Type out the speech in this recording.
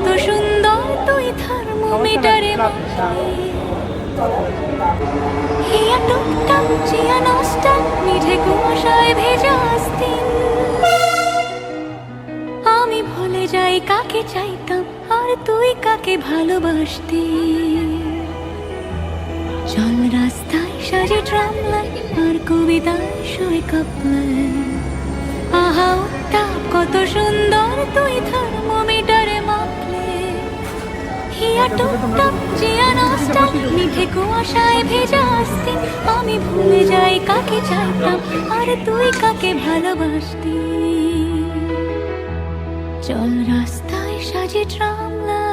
কত সুন্দর তুই থার্মোমিটারে হিয়া টুকটাক চিয়া নষ্টা মিঠে কুয়াশায় ভেজা আস্তিন। আমি ভুলে যাই কাকে চাইতাম আর তুই কাকে ভালোবাসতি। চল রাস্তায় সাজে ট্রাম লাইট আর কবিতায় শোয় কাপলাইন। আহা উত্তাপ কত সুন্দর তুই থার্মোমিটারে মাপলে। হিয়া টুকটাক জিয়া নষ্টা মিঠে কুয়াশায় ভেজা আস্তিন। আমি ভুলে যাই কাকে চাইতাম আর তুই কাকে ভালোবাসতি। চল রাস্তায় সাজে ট্রাম লাইট।